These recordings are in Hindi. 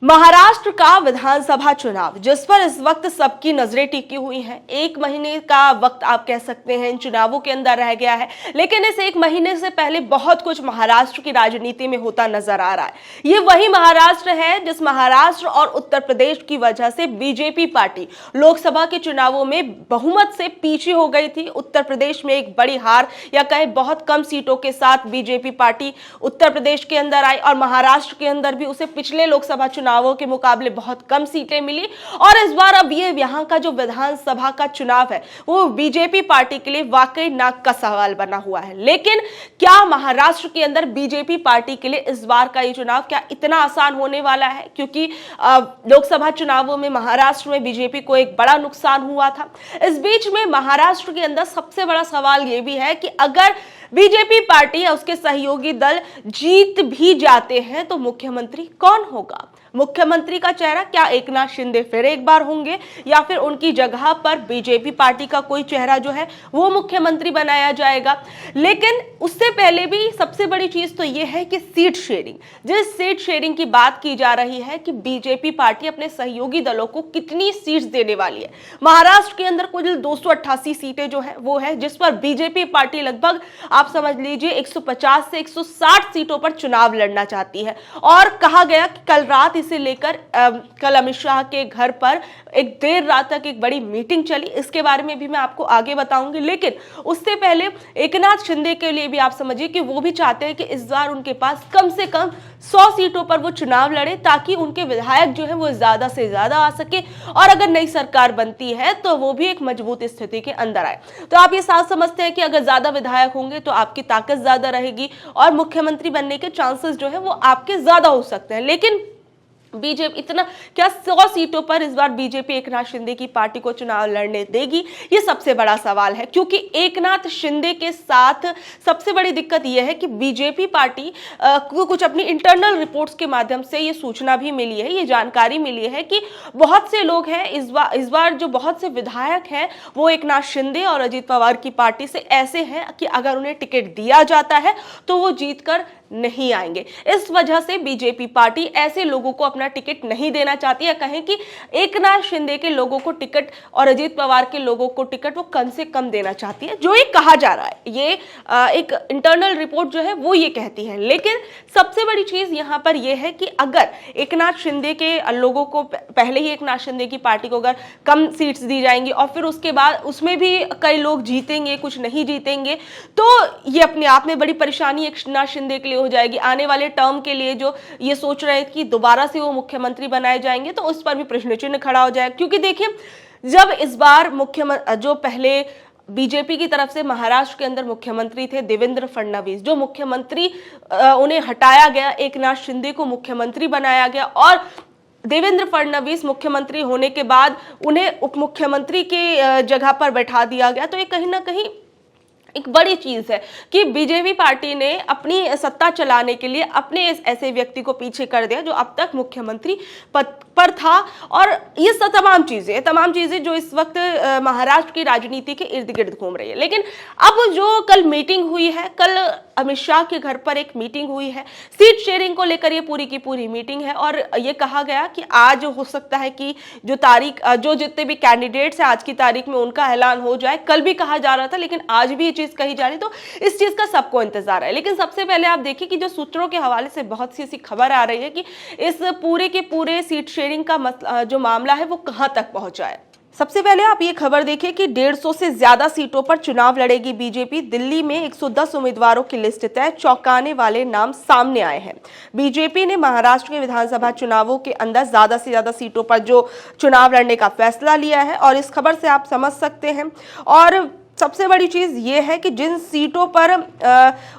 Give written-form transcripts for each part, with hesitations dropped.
महाराष्ट्र का विधानसभा चुनाव जिस पर इस वक्त सबकी नजरें टिकी हुई हैं। एक महीने का वक्त आप कह सकते हैं इन चुनावों के अंदर रह गया है, लेकिन इस एक महीने से पहले बहुत कुछ महाराष्ट्र की राजनीति में होता नजर आ रहा है। ये वही महाराष्ट्र है जिस महाराष्ट्र और उत्तर प्रदेश की वजह से बीजेपी पार्टी लोकसभा के चुनावों में बहुमत से पीछे हो गई थी। उत्तर प्रदेश में एक बड़ी हार या कहें बहुत कम सीटों के साथ बीजेपी पार्टी उत्तर प्रदेश के अंदर आई और महाराष्ट्र के अंदर भी उसे पिछले लोकसभा चुनावों के मुकाबले बहुत कम सीटें मिली। और इस बार अब ये यहाँ का जो विधानसभा का चुनाव है वो बीजेपी पार्टी के लिए वाकई नाक का सवाल बना हुआ है। लेकिन क्या महाराष्ट्र के अंदर बीजेपी पार्टी के लिए इस बार का ये चुनाव क्या इतना आसान होने वाला है? क्योंकि लोकसभा चुनावों में महाराष्ट्र में बीजेपी को एक बड़ा नुकसान हुआ था। इस बीच में महाराष्ट्र के अंदर सबसे बड़ा सवाल ये भी है कि अगर बीजेपी पार्टी या उसके सहयोगी दल जीत भी जाते हैं तो मुख्यमंत्री कौन होगा? मुख्यमंत्री का चेहरा क्या एकनाथ शिंदे फिर एक बार होंगे या फिर उनकी जगह पर बीजेपी पार्टी का कोई चेहरा जो है वो मुख्यमंत्री बनाया जाएगा? लेकिन उससे पहले भी सबसे बड़ी चीज तो ये है कि सीट शेयरिंग, जिस सीट शेयरिंग की बात की जा रही है कि बीजेपी पार्टी अपने सहयोगी दलों को कितनी सीट्स देने वाली है। महाराष्ट्र के अंदर कुल 288 सीटें जो है वो है, जिस पर बीजेपी पार्टी लगभग आप समझ लीजिए 150 से 160 सीटों पर चुनाव लड़ना चाहती है। और कहा गया कि कल रात इसे लेकर कल अमित शाह के घर पर एक देर रात तक एक बड़ी मीटिंग चली। इसके बारे में भी मैं आपको आगे बताऊंगी। लेकिन उससे पहले एकनाथ शिंदे के लिए भी आप समझिए कि वो भी चाहते हैं कि इस बार उनके पास कम से कम 100 सीटों पर वो चुनाव लड़े ताकि उनके विधायक जो है वो ज्यादा से ज्यादा आ सके और अगर नई सरकार बनती है तो वो भी एक मजबूत स्थिति के अंदर आए। तो आप ये साफ समझते हैं कि अगर ज्यादा विधायक होंगे तो आपकी ताकत ज्यादा रहेगी और मुख्यमंत्री बनने के चांसेस जो है वो आपके ज्यादा हो सकते हैं। लेकिन बीजेपी इतना क्या 100 सीटों पर इस बार बीजेपी एकनाथ शिंदे की पार्टी को चुनाव लड़ने देगी? ये सबसे बड़ा सवाल है, क्योंकि एकनाथ शिंदे के साथ सबसे बड़ी दिक्कत यह है कि बीजेपी पार्टी को कुछ अपनी इंटरनल रिपोर्ट्स के माध्यम से ये सूचना भी मिली है, ये जानकारी मिली है कि बहुत से लोग हैं इस बार जो बहुत से विधायक हैं वो एकनाथ शिंदे और अजित पवार की पार्टी से ऐसे हैं कि अगर उन्हें टिकट दिया जाता है तो वो जीतकर नहीं आएंगे। इस वजह से बीजेपी पार्टी ऐसे लोगों को अपना टिकट नहीं देना चाहती है। कहें कि एकनाथ शिंदे के लोगों को टिकट और अजित पवार के लोगों को टिकट वो कम से कम देना चाहती है, जो ये कहा जा रहा है। ये एक इंटरनल रिपोर्ट जो है वो ये कहती है। लेकिन सबसे बड़ी चीज यहां पर यह है कि अगर एकनाथ शिंदे के लोगों को पहले ही एकनाथ शिंदे की पार्टी को अगर कम सीट्स दी जाएंगी और फिर उसके बाद उसमें भी कई लोग जीतेंगे, कुछ नहीं जीतेंगे, तो ये अपने आप में बड़ी परेशानी एकनाथ शिंदे के लिए हो जाएगी। आने वाले टर्म के लिए जो ये सोच रहे हैं कि दोबारा से वो मुख्यमंत्री बनाए जाएंगे तो उस पर भी प्रश्न चिन्ह खड़ा हो जाएगा। क्योंकि देखिए, जब इस बार मुख्यमंत्री जो पहले बीजेपी की तरफ से महाराष्ट्र के अंदर मुख्यमंत्री थे देवेंद्र फडणवीस, जो मुख्यमंत्री उन्हें हटाया गया, एकनाथ शिंदे को मुख्यमंत्री बनाया गया और देवेंद्र फडणवीस मुख्यमंत्री होने के बाद उन्हें उप मुख्यमंत्री के जगह पर बैठा दिया गया। तो ये कहीं ना कहीं एक बड़ी चीज है कि बीजेपी पार्टी ने अपनी सत्ता चलाने के लिए अपने इस ऐसे व्यक्ति को पीछे कर दिया जो अब तक मुख्यमंत्री पद पर था। और ये तमाम चीजें जो इस वक्त महाराष्ट्र की राजनीति के इर्द गिर्द घूम रही है। लेकिन अब जो कल मीटिंग हुई है, कल अमित शाह के घर पर एक मीटिंग हुई है सीट शेयरिंग को लेकर, ये पूरी की पूरी मीटिंग है और ये कहा गया कि आज हो सकता है कि जो जितने भी कैंडिडेट्स हैं आज की तारीख में उनका ऐलान हो जाए। कल भी कहा जा रहा था लेकिन आज भी चीज कही जा रही, तो इस चीज का सबको इंतजार है। लेकिन सबसे पहले आप देखिए कि जो सूत्रों के हवाले से बहुत सी ऐसी खबर आ रही है कि इस पूरे के पूरे सीट शेयरिंग का जो मामला है वो कहां तक पहुंचा है। सबसे पहले आप ये खबर देखिए कि 150 से ज्यादा सीटों पर चुनाव लड़ेगी बीजेपी। दिल्ली में 110 उम्मीदवारों की लिस्ट तय, चौंकाने वाले नाम सामने आए हैं। बीजेपी ने महाराष्ट्र के विधानसभा चुनावों के अंदर ज्यादा से ज्यादा सीटों पर जो चुनाव लड़ने का फैसला लिया है और इस खबर से आप समझ सकते हैं। और सबसे बड़ी चीज ये है कि जिन सीटों पर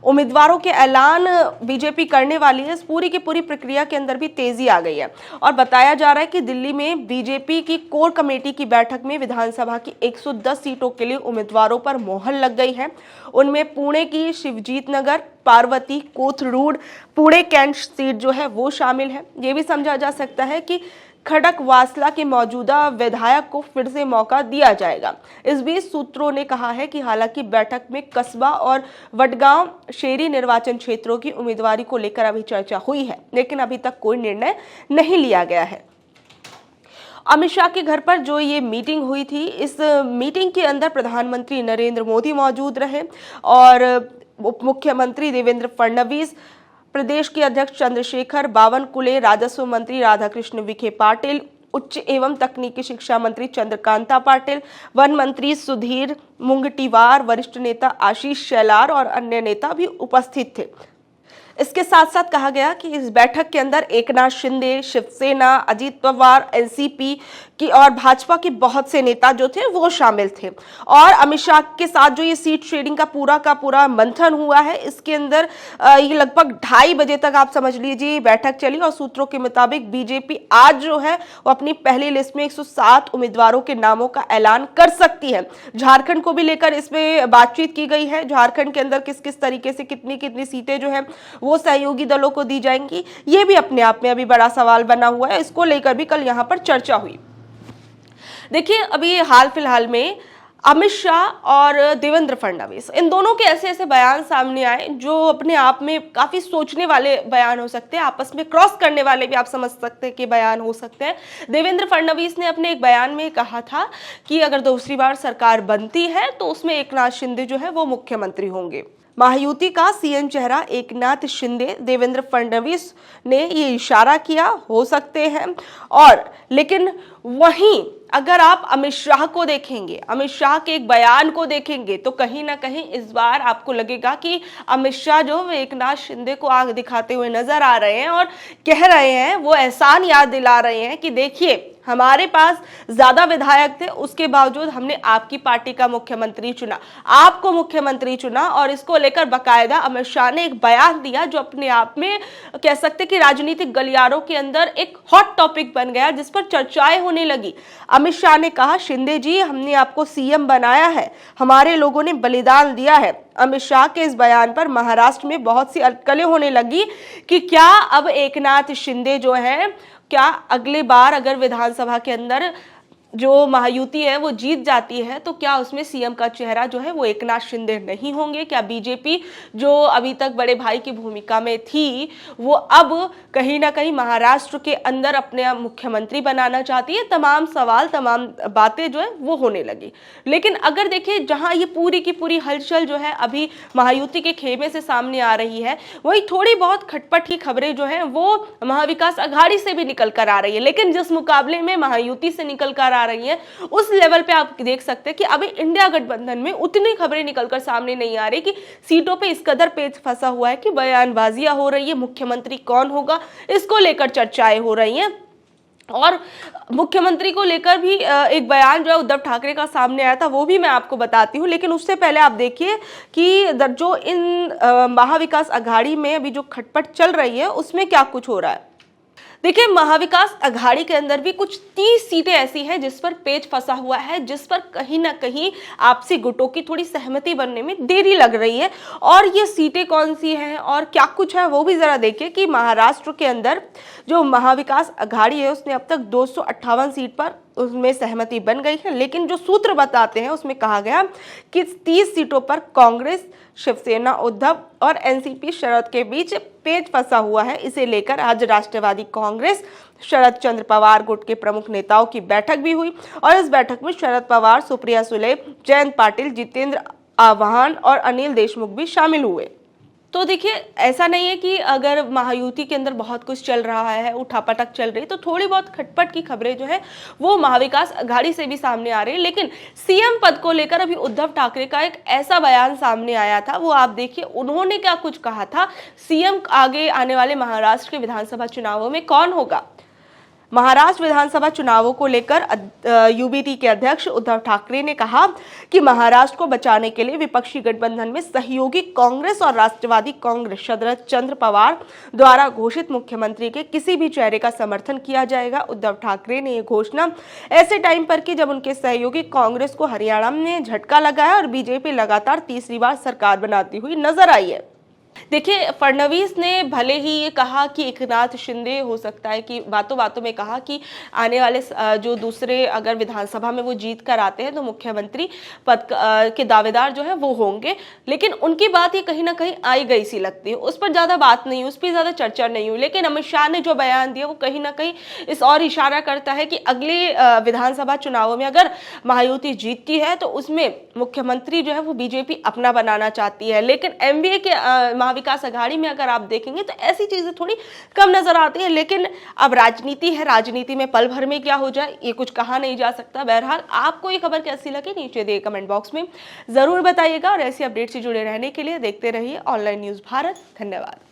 उम्मीदवारों के ऐलान बीजेपी करने वाली है, इस पूरी की पूरी प्रक्रिया के अंदर भी तेजी आ गई है। और बताया जा रहा है कि दिल्ली में बीजेपी की कोर कमेटी की बैठक में विधानसभा की 110 सीटों के लिए उम्मीदवारों पर मोहर लग गई है। उनमें पुणे की शिवजीत नगर, पार्वती, कोथरूड, पुणे कैंट सीट जो है वो शामिल है। ये भी समझा जा सकता है कि खड़कवासला के मौजूदा विधायक को फिर से मौका दिया जाएगा। इस बीच सूत्रों ने कहा है कि हालांकि बैठक में कस्बा और वडगांव शेरी निर्वाचन क्षेत्रों की उम्मीदवारी को लेकर अभी चर्चा हुई है, लेकिन अभी तक कोई निर्णय नहीं लिया गया है। अमित शाह के घर पर जो ये मीटिंग हुई थी, इस मीटिंग के अंदर प्रधानमंत्री नरेंद्र मोदी मौजूद रहे और उप मुख्यमंत्री देवेंद्र फडणवीस, प्रदेश के अध्यक्ष चंद्रशेखर बावनकुले, राजस्व मंत्री राधाकृष्ण विखे पाटिल, उच्च एवं तकनीकी शिक्षा मंत्री चंद्रकांता पाटिल, वन मंत्री सुधीर मुंगटीवार, वरिष्ठ नेता आशीष शेलार और अन्य नेता भी उपस्थित थे। इसके साथ साथ कहा गया कि इस बैठक के अंदर एकनाथ शिंदे, शिवसेना, अजीत पवार, एनसीपी की और भाजपा के बहुत से नेता जो थे वो शामिल थे। और अमित शाह के साथ जो ये सीट शेयरिंग का पूरा मंथन हुआ है, इसके अंदर ये लगभग 2:30 बजे तक आप समझ लीजिए बैठक चली और सूत्रों के मुताबिक बीजेपी आज जो है वो अपनी पहली लिस्ट में 107 उम्मीदवारों के नामों का ऐलान कर सकती है। झारखंड को भी लेकर इसमें बातचीत की गई है। झारखंड के अंदर किस किस तरीके से कितनी सीटें जो है वो सहयोगी दलों को दी जाएंगी, ये भी अपने आप में अभी बड़ा सवाल बना हुआ है। इसको लेकर भी कल यहां पर चर्चा हुई। देखिए, अभी हाल फिलहाल में अमित शाह और देवेंद्र फडणवीस, इन दोनों के ऐसे ऐसे बयान सामने आए जो अपने आप में काफी सोचने वाले बयान हो सकते हैं, आपस में क्रॉस करने वाले भी आप समझ सकते हैं कि बयान हो सकते हैं। देवेंद्र फडणवीस ने अपने एक बयान में कहा था कि अगर दूसरी बार सरकार बनती है तो उसमें एकनाथ शिंदे जो है वो मुख्यमंत्री होंगे। महायुति का सीएम चेहरा एकनाथ शिंदे, देवेंद्र फडणवीस ने ये इशारा किया हो सकते हैं। और लेकिन वहीं अगर आप अमित शाह को देखेंगे, अमित शाह के एक बयान को देखेंगे, तो कहीं ना कहीं इस बार आपको लगेगा कि अमित शाह जो एकनाथ शिंदे को आग दिखाते हुए नजर आ रहे हैं और कह रहे हैं, वो एहसान याद दिला रहे हैं कि देखिए हमारे पास ज्यादा विधायक थे, उसके बावजूद हमने आपकी पार्टी का मुख्यमंत्री चुना, आपको मुख्यमंत्री चुना। और इसको लेकर बाकायदा अमित शाह ने एक बयान दिया जो अपने आप में कह सकते कि राजनीतिक गलियारों के अंदर एक हॉट टॉपिक बन गया, जिस पर चर्चाएं होने लगी। अमित शाह ने कहा, शिंदे जी हमने आपको सीएम बनाया है, हमारे लोगों ने बलिदान दिया है। अमित शाह के इस बयान पर महाराष्ट्र में बहुत सी अटकलें होने लगी कि क्या अब एकनाथ शिंदे जो है, क्या अगले बार अगर विधानसभा के अंदर जो महायुति है वो जीत जाती है तो क्या उसमें सीएम का चेहरा जो है वो एकनाथ शिंदे नहीं होंगे? क्या बीजेपी जो अभी तक बड़े भाई की भूमिका में थी वो अब कहीं ना कहीं महाराष्ट्र के अंदर अपने मुख्यमंत्री बनाना चाहती है? तमाम सवाल, तमाम बातें जो है वो होने लगी। लेकिन अगर देखिए, जहां ये पूरी की पूरी हलचल जो है अभी महायुति के खेमे से सामने आ रही है, वही थोड़ी बहुत खटपट की खबरें जो है वो महाविकास अघाड़ी से भी निकल कर आ रही है। लेकिन जिस मुकाबले में महायुति से निकल कर आ रही है, उस लेवल पे आप देख सकते हैं कि अभी इंडिया गठबंधन में उतनी खबरें निकलकर सामने नहीं आ रही कि सीटों पे इस कदर पेच फंसा हुआ है कि बयानबाजियां हो रही है, मुख्यमंत्री कौन होगा इसको लेकर चर्चाएं हो रही हैं। और मुख्यमंत्री को लेकर भी एक बयान जो है उद्धव ठाकरे का सामने आया था, वो भी मैं आपको बताती हूँ। लेकिन उससे पहले आप देखिए कि जो इन महाविकास अघाड़ी में अभी जो खटपट चल रही है उसमें क्या कुछ हो रहा है। देखिए, महाविकास अघाड़ी के अंदर भी कुछ 30 सीटें ऐसी हैं जिस पर पेच फंसा हुआ है, जिस पर कहीं ना कहीं आपसी गुटों की थोड़ी सहमति बनने में देरी लग रही है। और ये सीटें कौन सी हैं और क्या कुछ है वो भी जरा देखिए कि महाराष्ट्र के अंदर जो महाविकास अघाड़ी है उसने अब तक 258 सीट पर उसमें सहमति बन गई है। लेकिन जो सूत्र बताते हैं उसमें कहा गया कि 30 सीटों पर कांग्रेस, शिवसेना उद्धव और एनसीपी शरद के बीच पेच फंसा हुआ है। इसे लेकर आज राष्ट्रवादी कांग्रेस शरद चंद्र पवार गुट के प्रमुख नेताओं की बैठक भी हुई और इस बैठक में शरद पवार, सुप्रिया सुले, जयंत पाटिल, जितेंद्र आह्वान और अनिल देशमुख भी शामिल हुए। तो देखिए, ऐसा नहीं है कि अगर महायुति के अंदर बहुत कुछ चल रहा है, उठापटक चल रही, तो थोड़ी बहुत खटपट की खबरें जो है वो महाविकास अघाड़ी से भी सामने आ रही है। लेकिन सीएम पद को लेकर अभी उद्धव ठाकरे का एक ऐसा बयान सामने आया था, वो आप देखिए उन्होंने क्या कुछ कहा था। सीएम आगे आने वाले महाराष्ट्र के विधानसभा चुनावों में कौन होगा? महाराष्ट्र विधानसभा चुनावों को लेकर यूबीटी के अध्यक्ष उद्धव ठाकरे ने कहा कि महाराष्ट्र को बचाने के लिए विपक्षी गठबंधन में सहयोगी कांग्रेस और राष्ट्रवादी कांग्रेस शरद चंद्र पवार द्वारा घोषित मुख्यमंत्री के किसी भी चेहरे का समर्थन किया जाएगा। उद्धव ठाकरे ने यह घोषणा ऐसे टाइम पर की जब उनके सहयोगी कांग्रेस को हरियाणा में झटका लगा है और बीजेपी लगातार तीसरी बार सरकार बनाती हुई नजर आई है। देखिए, फडणवीस ने भले ही ये कहा कि एकनाथ शिंदे हो सकता है कि बातों बातों में कहा कि आने वाले जो दूसरे अगर विधानसभा में वो जीत कर आते हैं तो मुख्यमंत्री पद के दावेदार जो है वो होंगे, लेकिन उनकी बात ये कहीं ना कहीं आई गई सी लगती है, उस पर ज्यादा बात नहीं, उस पर ज्यादा चर्चा नहीं हुई। लेकिन अमित शाह ने जो बयान दिया वो कहीं ना कहीं इस और इशारा करता है कि अगले विधानसभा चुनावों में अगर महायुति जीतती है तो उसमें मुख्यमंत्री जो है वो बीजेपी अपना बनाना चाहती है। लेकिन एमवीए के महाविकास अघाड़ी में अगर आप देखेंगे तो ऐसी चीजें थोड़ी कम नजर आती है। लेकिन अब राजनीति है, राजनीति में पल भर में क्या हो जाए ये कुछ कहा नहीं जा सकता। बहरहाल आपको ये खबर कैसी लगी नीचे दिए कमेंट बॉक्स में जरूर बताइएगा और ऐसी अपडेट से जुड़े रहने के लिए देखते रहिए ऑनलाइन न्यूज भारत। धन्यवाद।